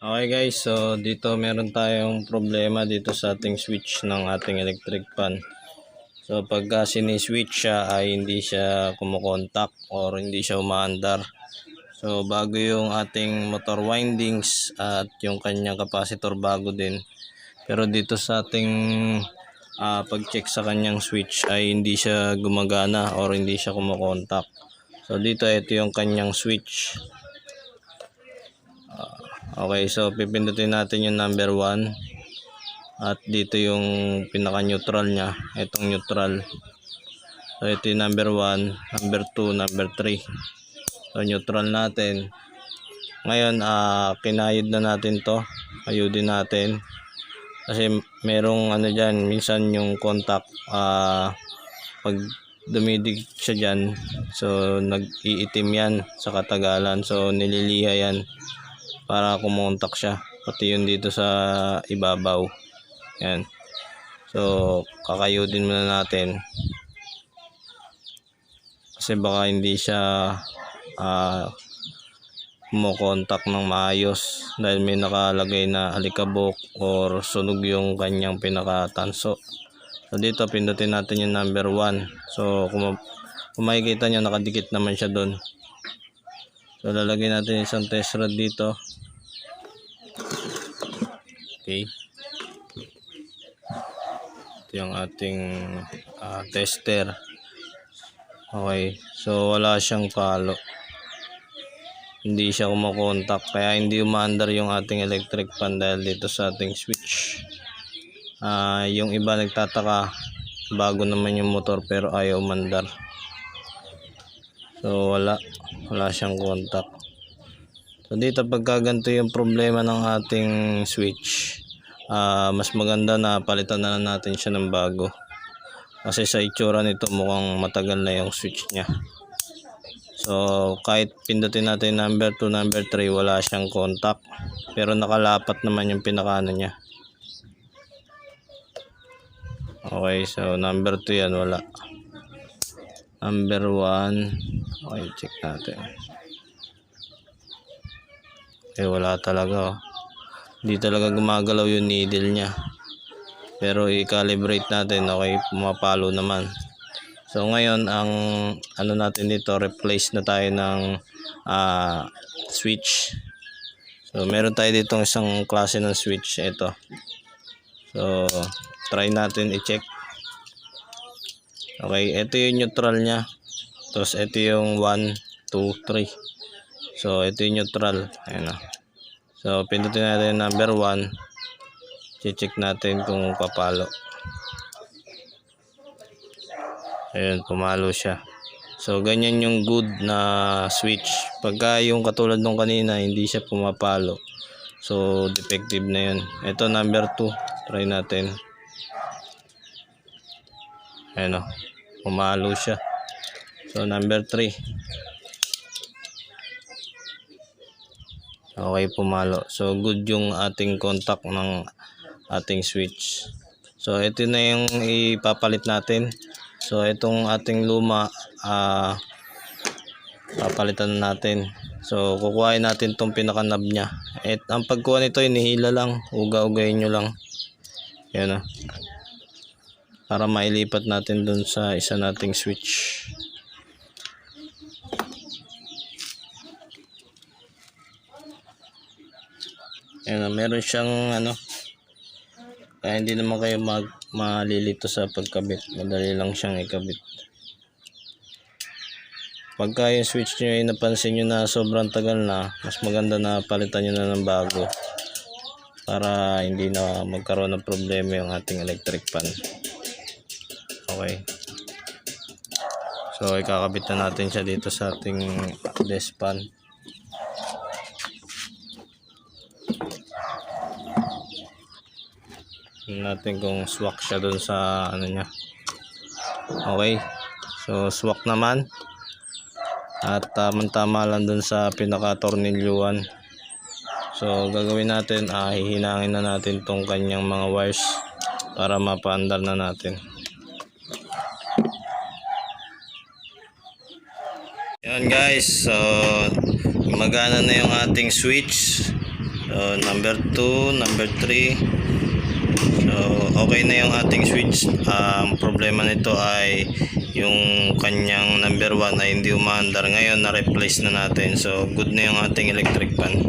Okay guys, so dito meron tayong problema dito sa ating switch ng ating electric fan. So pagka siniswitch siya ay hindi siya kumukontak or hindi siya umaandar. So bago yung ating motor windings at yung kanyang capacitor bago din. Pero dito sa ating pag-check sa kanyang switch ay hindi siya gumagana or hindi siya kumukontak. So dito ito yung kanyang switch. Okay, so pipindutin natin yung number 1 at dito yung pinaka neutral nya, itong neutral. So ito yung number 1, number 2, number 3. So neutral natin. Ngayon kinayod na natin to, ayudin natin kasi merong ano dyan, minsan yung contact pag dumidig siya dyan, so nag-iitim yan sa katagalan, so nililiha yan para kumontak siya, pati yun dito sa ibabaw. Yan, so kakayudin muna natin kasi baka hindi siya kumokontak ng maayos dahil may nakalagay na alikabok or sunog yung kanyang pinakatanso. So dito pindutin natin yung number 1. So kung makikita nyo, nakadikit naman siya doon. So lalagay natin isang test rod dito. Okay, ito yung ating tester. Okay, so wala siyang palo, hindi siya kumokontak, kaya hindi umaandar yung ating electric fan dahil dito sa ating switch. Yung iba nagtataka, bago naman yung motor pero ayaw umandar. So wala siyang kontak. So dito pagka ganito yung problema ng ating switch, mas maganda na palitan na natin siya ng bago. Kasi sa itsura nito mukhang matagal na yung switch niya. So kahit pindutin natin number 2, number 3, wala siyang contact. Pero nakalapat naman yung pinakano niya. Okay, so number 2 yan, wala. Number 1, okay, check natin. Okay, wala talaga. Hindi talaga gumagalaw yung needle niya. Pero i-calibrate natin, okay, pumapalo naman. So ngayon ang ano natin dito, replace na tayo ng switch. So meron tayo dito isang klase ng switch, ito. So try natin i-check. Okay, ito yung neutral nya. Tapos ito yung 1, 2, 3. So ito yung neutral. Ayan na. So pindutin natin number 1. I-check natin kung papalo. Ayun, pumalo siya. So ganyan yung good na switch. Pagka yung katulad nung kanina hindi siya pumapalo, so defective na yun. Ito number 2, try natin. Ayun o, pumalo siya. So number 3, okay, pumalo. So good yung ating contact ng ating switch. So ito na yung ipapalit natin. So itong ating luma papalitan na natin. So kukuhain natin tong pinaka knob nya. Ang pagkuha nito inihila lang, uga-ugayin nyo lang. Yan o, para mailipat natin dun sa isa nating switch. Yan o, meron siyang ano, kaya hindi naman kayo malilito sa pagkabit. Madali lang siyang ikabit. Pagka yung switch nyo ay napansin nyo na sobrang tagal na, mas maganda na palitan nyo na ng bago para hindi na magkaroon ng problema yung ating electric fan. Okay, so ikakabit na natin siya dito sa ating desk fan. Natin kung swak siya dun sa ano nya. Okay, so swak naman at tama lang dun sa pinaka tornilyuan. So gagawin natin, hihinangin na natin tong kanyang mga wires para mapaandar na natin. Yan guys, so gumagana na yung ating switch. So, number 2, number 3. So, okay na yung ating switch. Ang problema nito ay yung kanyang number 1 ay hindi umaandar. Ngayon, na-replace na natin. So, good na yung ating electric fan.